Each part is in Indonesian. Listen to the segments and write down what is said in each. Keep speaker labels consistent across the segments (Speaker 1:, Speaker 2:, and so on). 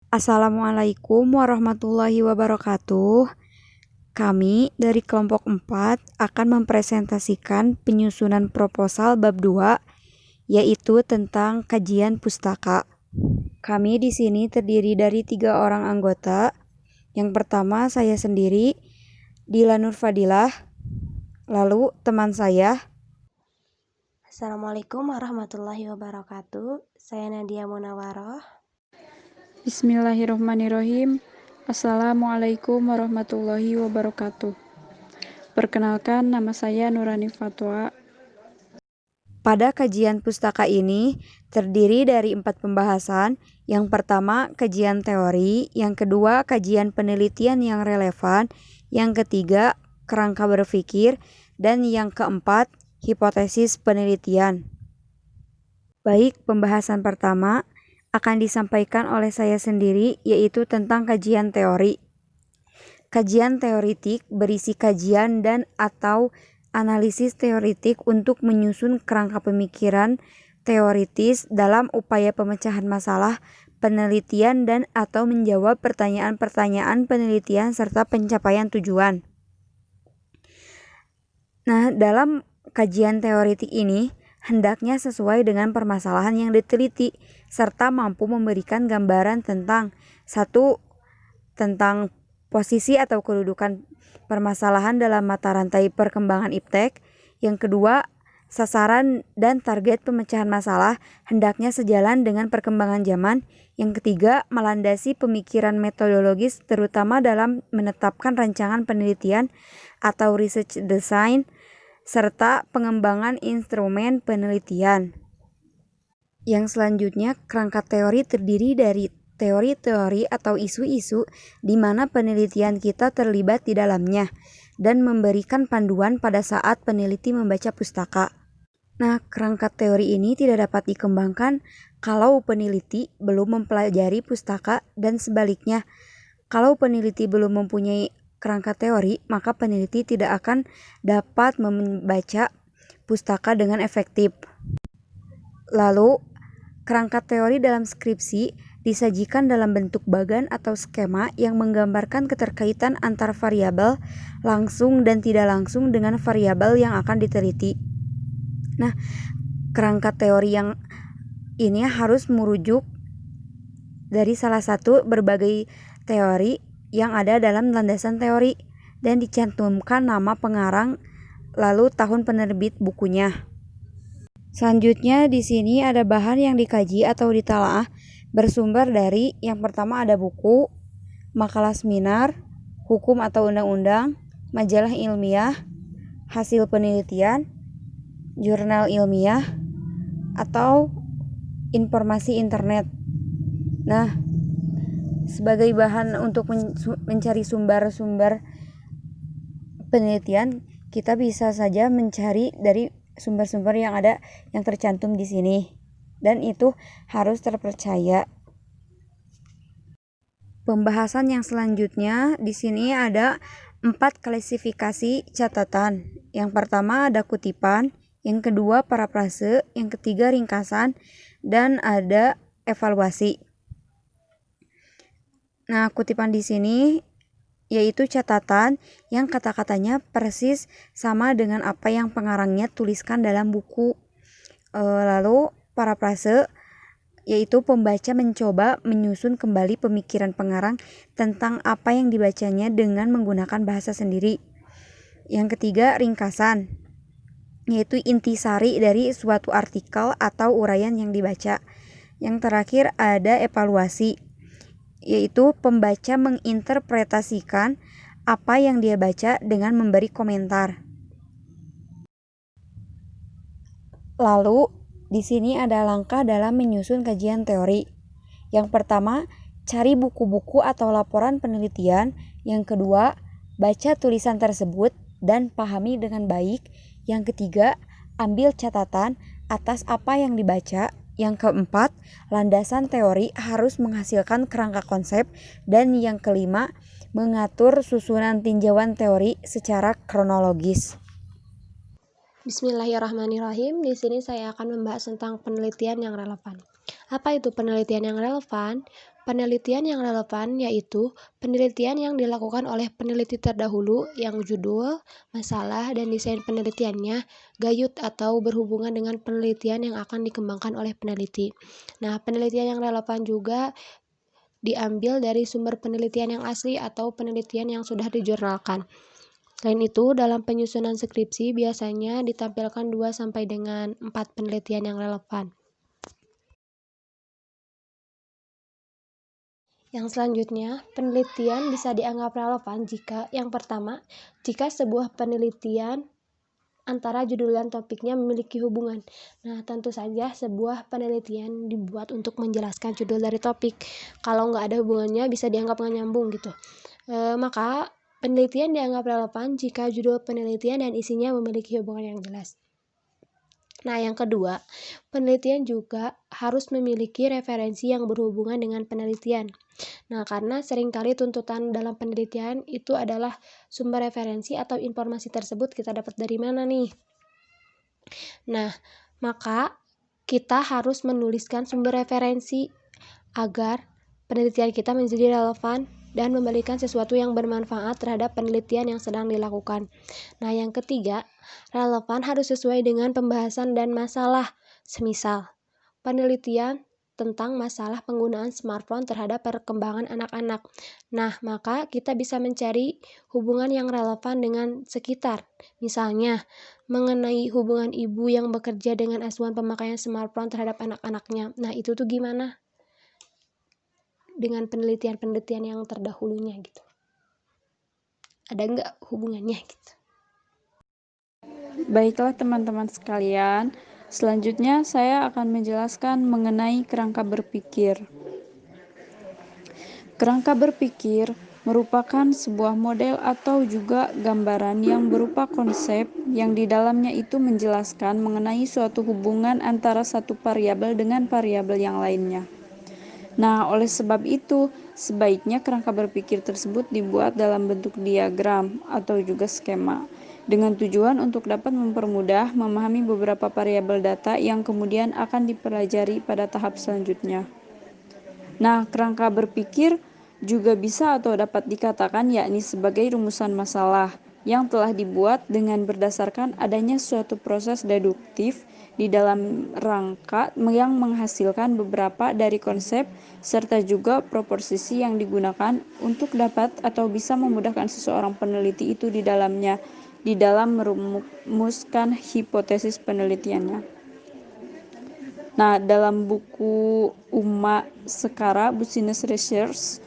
Speaker 1: Assalamualaikum warahmatullahi wabarakatuh. Kami dari kelompok 4 akan mempresentasikan penyusunan proposal bab 2, yaitu tentang kajian pustaka. Kami di sini terdiri dari 3 orang anggota. Yang pertama saya sendiri, Dila Nur Fadilah, lalu teman saya.
Speaker 2: Assalamualaikum warahmatullahi wabarakatuh. Saya Nadia Munawaroh.
Speaker 3: Bismillahirrahmanirrahim. Assalamualaikum warahmatullahi wabarakatuh. Perkenalkan, nama saya Nurani Fatwa.
Speaker 1: Pada kajian pustaka ini terdiri dari 4 pembahasan. Yang pertama, kajian teori. Yang kedua, kajian penelitian yang relevan. Yang ketiga, kerangka berpikir. Dan yang keempat, hipotesis penelitian. Baik, pembahasan pertama akan disampaikan oleh saya sendiri, yaitu tentang kajian teori. Kajian teoritik berisi kajian dan atau analisis teoritik untuk menyusun kerangka pemikiran teoritis dalam upaya pemecahan masalah, penelitian dan atau menjawab pertanyaan-pertanyaan penelitian serta pencapaian tujuan. Nah, dalam kajian teoritik ini hendaknya sesuai dengan permasalahan yang diteliti serta mampu memberikan gambaran tentang tentang posisi atau kedudukan permasalahan dalam mata rantai perkembangan iptek. Yang kedua, sasaran dan target pemecahan masalah hendaknya sejalan dengan perkembangan zaman. Yang ketiga, melandasi pemikiran metodologis terutama dalam menetapkan rancangan penelitian atau research design serta pengembangan instrumen penelitian. Yang selanjutnya, kerangka teori terdiri dari teori-teori atau isu-isu di mana penelitian kita terlibat di dalamnya dan memberikan panduan pada saat peneliti membaca pustaka. Nah, kerangka teori ini tidak dapat dikembangkan kalau peneliti belum mempelajari pustaka dan sebaliknya. Kalau peneliti belum mempunyai kerangka teori, maka peneliti tidak akan dapat membaca pustaka dengan efektif. Lalu, kerangka teori dalam skripsi disajikan dalam bentuk bagan atau skema yang menggambarkan keterkaitan antar variabel langsung dan tidak langsung dengan variabel yang akan diteliti. Nah, kerangka teori yang ini harus merujuk dari salah satu berbagai teori yang ada dalam landasan teori dan dicantumkan nama pengarang lalu tahun penerbit bukunya. Selanjutnya di sini ada bahan yang dikaji atau ditelaah bersumber dari yang pertama ada buku, makalah seminar, hukum atau undang-undang, majalah ilmiah, hasil penelitian, jurnal ilmiah, atau informasi internet. Nah, sebagai bahan untuk mencari sumber-sumber penelitian, kita bisa saja mencari dari sumber-sumber yang ada yang tercantum di sini dan itu harus terpercaya. Pembahasan yang selanjutnya di sini ada 4 klasifikasi catatan. Yang pertama ada kutipan, yang kedua parafrase, yang ketiga ringkasan, dan ada evaluasi. Nah, kutipan di sini yaitu catatan yang kata-katanya persis sama dengan apa yang pengarangnya tuliskan dalam buku. Lalu parafrase yaitu pembaca mencoba menyusun kembali pemikiran pengarang tentang apa yang dibacanya dengan menggunakan bahasa sendiri. Yang ketiga ringkasan, yaitu intisari dari suatu artikel atau uraian yang dibaca. Yang terakhir ada evaluasi, yaitu pembaca menginterpretasikan apa yang dia baca dengan memberi komentar. Lalu, di sini ada langkah dalam menyusun kajian teori. Yang pertama, cari buku-buku atau laporan penelitian. Yang kedua, baca tulisan tersebut dan pahami dengan baik. Yang ketiga, ambil catatan atas apa yang dibaca. Yang keempat, landasan teori harus menghasilkan kerangka konsep. Dan yang kelima, mengatur susunan tinjauan teori secara kronologis.
Speaker 2: Bismillahirrahmanirrahim. Di sini saya akan membahas tentang penelitian yang relevan. Apa itu penelitian yang relevan? Penelitian yang relevan yaitu penelitian yang dilakukan oleh peneliti terdahulu yang judul, masalah, dan desain penelitiannya gayut atau berhubungan dengan penelitian yang akan dikembangkan oleh peneliti. Nah, penelitian yang relevan juga diambil dari sumber penelitian yang asli atau penelitian yang sudah dijurnalkan. Selain itu, dalam penyusunan skripsi biasanya ditampilkan 2 sampai dengan 4 penelitian yang relevan. Yang selanjutnya, penelitian bisa dianggap relevan jika yang pertama, jika sebuah penelitian antara judul dan topiknya memiliki hubungan. Nah, tentu saja sebuah penelitian dibuat untuk menjelaskan judul dari topik. Kalau nggak ada hubungannya bisa dianggap nggak nyambung gitu. Maka penelitian dianggap relevan jika judul penelitian dan isinya memiliki hubungan yang jelas. Nah, yang kedua, penelitian juga harus memiliki referensi yang berhubungan dengan penelitian. Nah, karena seringkali tuntutan dalam penelitian itu adalah sumber referensi atau informasi tersebut kita dapat dari mana nih? Nah, maka kita harus menuliskan sumber referensi agar penelitian kita menjadi relevan dan memberikan sesuatu yang bermanfaat terhadap penelitian yang sedang dilakukan. Nah, yang ketiga, relevan harus sesuai dengan pembahasan dan masalah. Semisal, penelitian tentang masalah penggunaan smartphone terhadap perkembangan anak-anak. Nah, maka kita bisa mencari hubungan yang relevan dengan sekitar. Misalnya, mengenai hubungan ibu yang bekerja dengan asuhan pemakaian smartphone terhadap anak-anaknya. Nah, itu tuh gimana? Dengan penelitian-penelitian yang terdahulunya gitu. Ada nggak hubungannya gitu?
Speaker 3: Baiklah teman-teman sekalian, selanjutnya saya akan menjelaskan mengenai kerangka berpikir. Kerangka berpikir merupakan sebuah model atau juga gambaran yang berupa konsep yang di dalamnya itu menjelaskan mengenai suatu hubungan antara satu variabel dengan variabel yang lainnya. Nah, oleh sebab itu, sebaiknya kerangka berpikir tersebut dibuat dalam bentuk diagram atau juga skema, dengan tujuan untuk dapat mempermudah memahami beberapa variabel data yang kemudian akan dipelajari pada tahap selanjutnya. Nah, kerangka berpikir juga bisa atau dapat dikatakan yakni sebagai rumusan masalah yang telah dibuat dengan berdasarkan adanya suatu proses deduktif di dalam rangka yang menghasilkan beberapa dari konsep serta juga proposisi yang digunakan untuk dapat atau bisa memudahkan seseorang peneliti itu di dalam merumuskan hipotesis penelitiannya. Nah, dalam buku Uma Sekara Business Research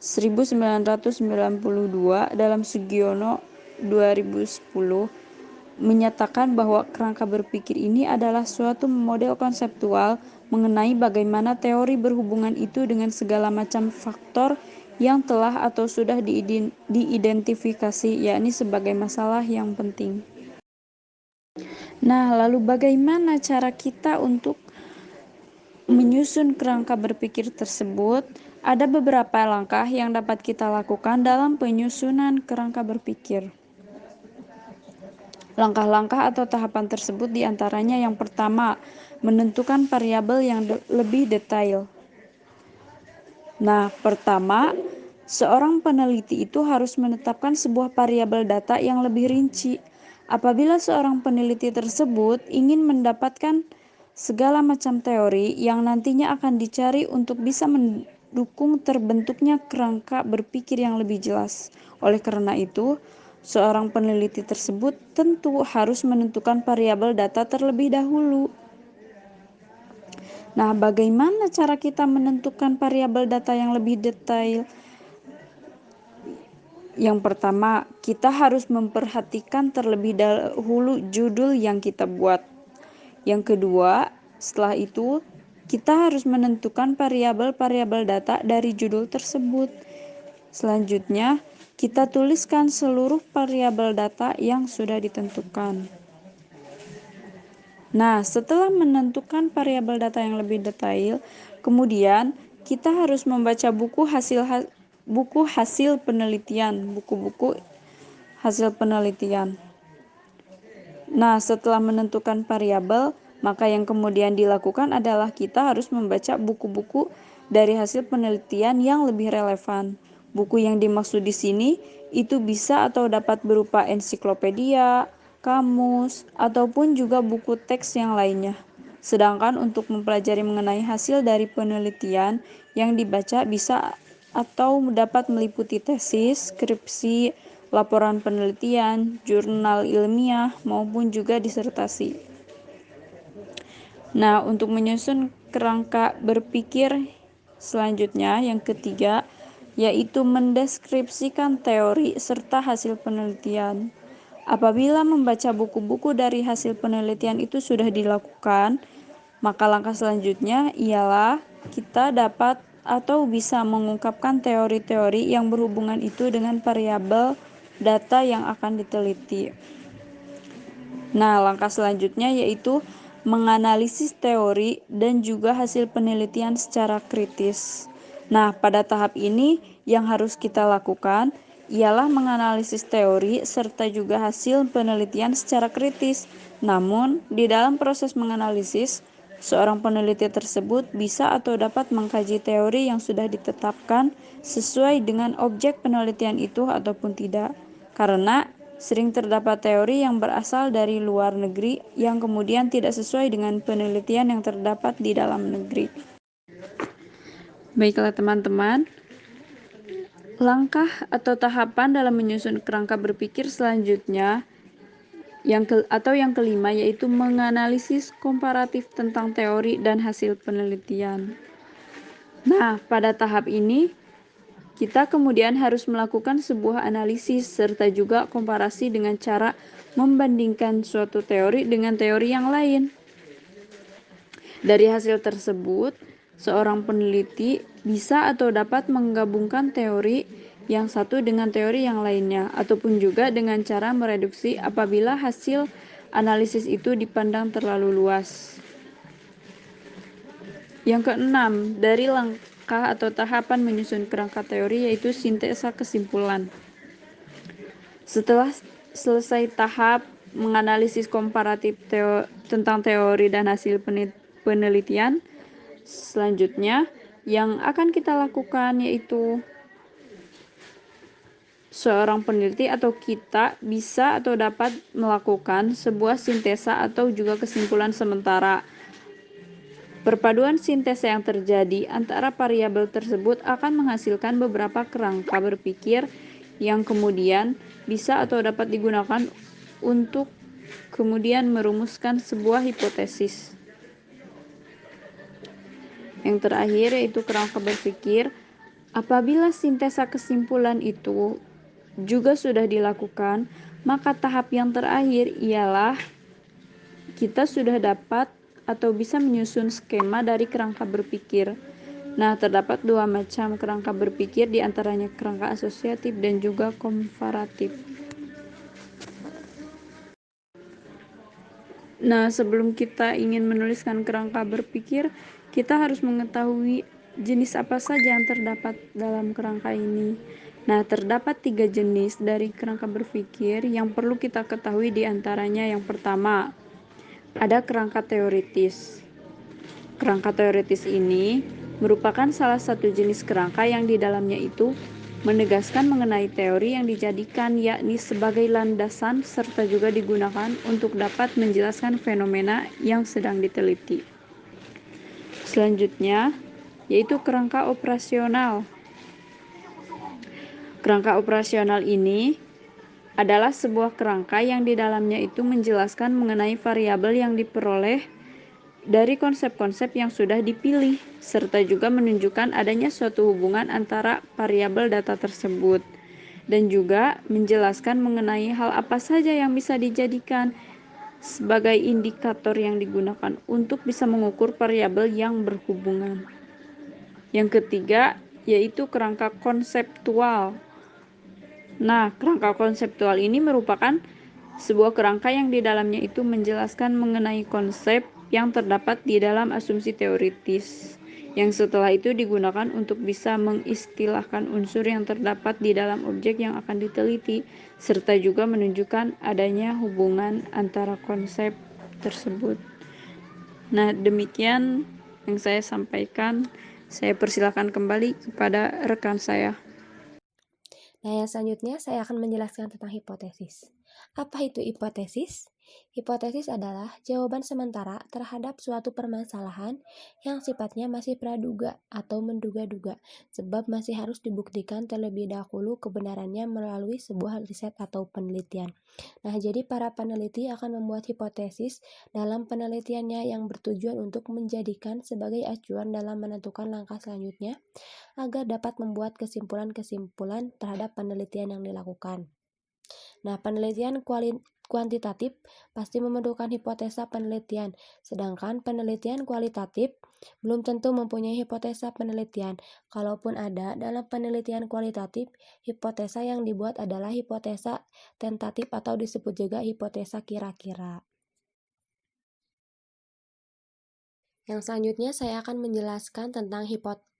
Speaker 3: 1992 dalam Sugiono 2010 menyatakan bahwa kerangka berpikir ini adalah suatu model konseptual mengenai bagaimana teori berhubungan itu dengan segala macam faktor yang telah atau sudah diidentifikasi, yakni sebagai masalah yang penting. Nah, lalu bagaimana cara kita untuk menyusun kerangka berpikir tersebut? Ada beberapa langkah yang dapat kita lakukan dalam penyusunan kerangka berpikir. Langkah-langkah atau tahapan tersebut diantaranya yang pertama, menentukan variabel yang lebih detail. Nah, pertama, seorang peneliti itu harus menetapkan sebuah variabel data yang lebih rinci. Apabila seorang peneliti tersebut ingin mendapatkan segala macam teori yang nantinya akan dicari untuk bisa mendukung terbentuknya kerangka berpikir yang lebih jelas. Oleh karena itu, seorang peneliti tersebut tentu harus menentukan variabel data terlebih dahulu. Nah, bagaimana cara kita menentukan variabel data yang lebih detail? Yang pertama, kita harus memperhatikan terlebih dahulu judul yang kita buat. Yang kedua, setelah itu, kita harus menentukan variabel-variabel data dari judul tersebut. Selanjutnya, kita tuliskan seluruh variabel data yang sudah ditentukan. Nah, setelah menentukan variabel data yang lebih detail, kemudian kita harus membaca buku hasil penelitian, buku-buku hasil penelitian. Nah, setelah menentukan variabel, maka yang kemudian dilakukan adalah kita harus membaca buku-buku dari hasil penelitian yang lebih relevan. Buku yang dimaksud di sini itu bisa atau dapat berupa ensiklopedia, kamus, ataupun juga buku teks yang lainnya. Sedangkan untuk mempelajari mengenai hasil dari penelitian yang dibaca bisa atau dapat meliputi tesis, skripsi, laporan penelitian, jurnal ilmiah, maupun juga disertasi. Nah, untuk menyusun kerangka berpikir selanjutnya, yang ketiga, yaitu mendeskripsikan teori serta hasil penelitian. Apabila membaca buku-buku dari hasil penelitian itu sudah dilakukan, maka langkah selanjutnya ialah kita dapat atau bisa mengungkapkan teori-teori yang berhubungan itu dengan variabel data yang akan diteliti. Nah, langkah selanjutnya yaitu menganalisis teori dan juga hasil penelitian secara kritis. Nah, pada tahap ini yang harus kita lakukan ialah menganalisis teori serta juga hasil penelitian secara kritis. Namun, di dalam proses menganalisis, seorang peneliti tersebut bisa atau dapat mengkaji teori yang sudah ditetapkan sesuai dengan objek penelitian itu ataupun tidak. Karena sering terdapat teori yang berasal dari luar negeri yang kemudian tidak sesuai dengan penelitian yang terdapat di dalam negeri. Baiklah teman-teman, langkah atau tahapan dalam menyusun kerangka berpikir selanjutnya yang kelima yaitu menganalisis komparatif tentang teori dan hasil penelitian. Nah, pada tahap ini kita kemudian harus melakukan sebuah analisis serta juga komparasi dengan cara membandingkan suatu teori dengan teori yang lain. Dari hasil tersebut, seorang peneliti bisa atau dapat menggabungkan teori yang satu dengan teori yang lainnya, ataupun juga dengan cara mereduksi apabila hasil analisis itu dipandang terlalu luas. Yang keenam, dari langkah atau tahapan menyusun kerangka teori yaitu sintesa kesimpulan. Setelah selesai tahap menganalisis komparatif tentang teori dan hasil penelitian, selanjutnya yang akan kita lakukan yaitu seorang peneliti atau kita bisa atau dapat melakukan sebuah sintesa atau juga kesimpulan sementara. Perpaduan sintesa yang terjadi antara variabel tersebut akan menghasilkan beberapa kerangka berpikir yang kemudian bisa atau dapat digunakan untuk kemudian merumuskan sebuah hipotesis. Yang terakhir yaitu kerangka berpikir. Apabila sintesa kesimpulan itu juga sudah dilakukan, maka tahap yang terakhir ialah kita sudah dapat atau bisa menyusun skema dari kerangka berpikir. Nah, terdapat dua macam kerangka berpikir, diantaranya kerangka asosiatif dan juga komparatif. Nah, sebelum kita ingin menuliskan kerangka berpikir, kita harus mengetahui jenis apa saja yang terdapat dalam kerangka ini. Nah, terdapat 3 jenis dari kerangka berpikir yang perlu kita ketahui, diantaranya yang pertama, ada kerangka teoritis. Kerangka teoritis ini merupakan salah satu jenis kerangka yang di dalamnya itu menegaskan mengenai teori yang dijadikan yakni sebagai landasan serta juga digunakan untuk dapat menjelaskan fenomena yang sedang diteliti. Selanjutnya, yaitu kerangka operasional. Kerangka operasional ini adalah sebuah kerangka yang di dalamnya itu menjelaskan mengenai variabel yang diperoleh dari konsep-konsep yang sudah dipilih, serta juga menunjukkan adanya suatu hubungan antara variabel data tersebut, dan juga menjelaskan mengenai hal apa saja yang bisa dijadikan sebagai indikator yang digunakan untuk bisa mengukur variabel yang berhubungan. Yang ketiga, yaitu kerangka konseptual. Nah, kerangka konseptual ini merupakan sebuah kerangka yang di dalamnya itu menjelaskan mengenai konsep yang terdapat di dalam asumsi teoritis, yang setelah itu digunakan untuk bisa mengistilahkan unsur yang terdapat di dalam objek yang akan diteliti, serta juga menunjukkan adanya hubungan antara konsep tersebut. Nah, demikian yang saya sampaikan. Saya persilakan kembali kepada rekan saya.
Speaker 2: Nah, yang selanjutnya saya akan menjelaskan tentang hipotesis. Apa itu hipotesis? Hipotesis adalah jawaban sementara terhadap suatu permasalahan yang sifatnya masih praduga atau menduga-duga, sebab masih harus dibuktikan terlebih dahulu kebenarannya melalui sebuah riset atau penelitian. Nah, jadi para peneliti akan membuat hipotesis dalam penelitiannya yang bertujuan untuk menjadikan sebagai acuan dalam menentukan langkah selanjutnya agar dapat membuat kesimpulan-kesimpulan terhadap penelitian yang dilakukan. Nah, penelitian kuantitatif pasti memerlukan hipotesa penelitian, sedangkan penelitian kualitatif belum tentu mempunyai hipotesa penelitian. Kalaupun ada, dalam penelitian kualitatif, hipotesa yang dibuat adalah hipotesa tentatif atau disebut juga hipotesa kira-kira. Yang selanjutnya saya akan menjelaskan tentang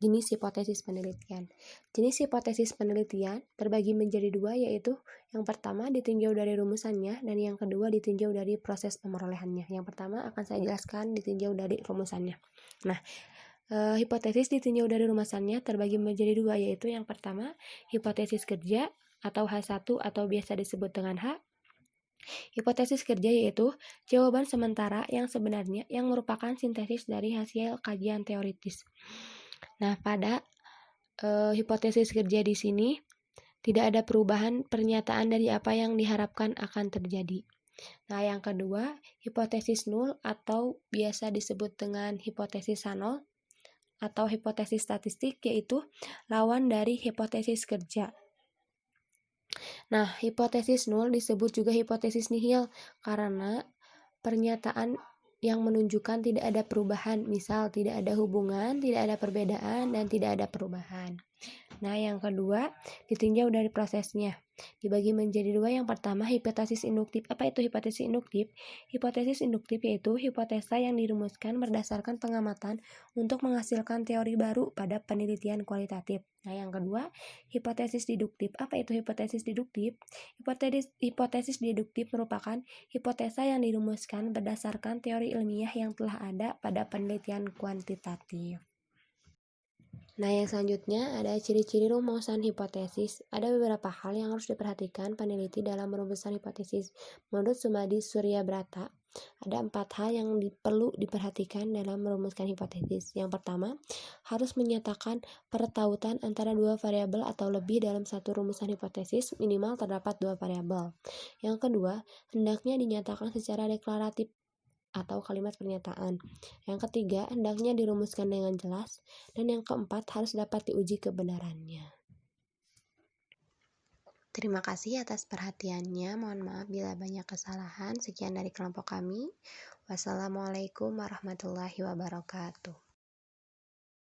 Speaker 2: jenis hipotesis penelitian. Jenis hipotesis penelitian terbagi menjadi dua, yaitu yang pertama ditinjau dari rumusannya dan yang kedua ditinjau dari proses pemerolehannya. Yang pertama akan saya jelaskan ditinjau dari rumusannya. Nah, hipotesis ditinjau dari rumusannya terbagi menjadi dua, yaitu yang pertama hipotesis kerja atau H1 atau biasa disebut dengan H. Hipotesis kerja yaitu jawaban sementara yang sebenarnya yang merupakan sintesis dari hasil kajian teoritis. Nah, pada hipotesis kerja di sini tidak ada perubahan pernyataan dari apa yang diharapkan akan terjadi. Nah, yang kedua, hipotesis nul atau biasa disebut dengan hipotesis H0 atau hipotesis statistik yaitu lawan dari hipotesis kerja. Nah, hipotesis nul disebut juga hipotesis nihil karena pernyataan yang menunjukkan tidak ada perubahan, misal tidak ada hubungan, tidak ada perbedaan, dan tidak ada perubahan. Nah, yang kedua, ditinjau dari prosesnya. Dibagi menjadi dua, yang pertama hipotesis induktif. Apa itu hipotesis induktif? Hipotesis induktif yaitu hipotesa yang dirumuskan berdasarkan pengamatan untuk menghasilkan teori baru pada penelitian kualitatif. Nah, yang kedua, hipotesis deduktif. Apa itu hipotesis deduktif? Hipotesis deduktif merupakan hipotesa yang dirumuskan berdasarkan teori ilmiah yang telah ada pada penelitian kuantitatif. Nah, yang selanjutnya ada ciri-ciri rumusan hipotesis. Ada beberapa hal yang harus diperhatikan peneliti dalam merumuskan hipotesis. Menurut Sumadi Suryabrata, ada 4 hal yang perlu diperhatikan dalam merumuskan hipotesis. Yang pertama, harus menyatakan pertautan antara dua variabel atau lebih dalam satu rumusan hipotesis, minimal terdapat 2 variabel. Yang kedua, hendaknya dinyatakan secara deklaratif atau kalimat pernyataan. Yang ketiga, hendaknya dirumuskan dengan jelas. Dan yang keempat, harus dapat diuji kebenarannya. Terima kasih atas perhatiannya. Mohon maaf bila banyak kesalahan. Sekian dari kelompok kami. Wassalamualaikum warahmatullahi wabarakatuh.